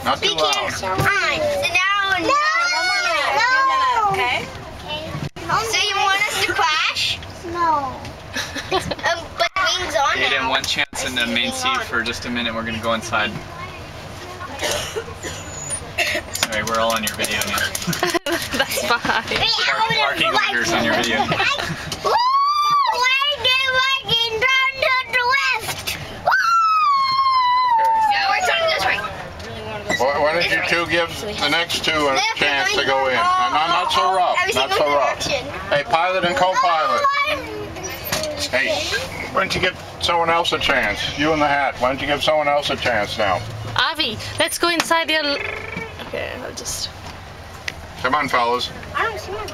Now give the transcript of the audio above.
Not too loud. So now, No. okay? So you want us to crash? No. But wings on Aiden, now. one chance in the main seat for just a minute. We're gonna go inside. Sorry, we're all on your video now. That's fine. Parking orders on your video. Why don't you two give the next two a chance to go in? Not so rough. Not so rough. Hey, pilot and co-pilot. Hey, why don't you give someone else a chance? You in the hat. Why don't you give someone else a chance now? Avi, let's go inside the... Okay, I'll just... Come on, fellas. I don't see my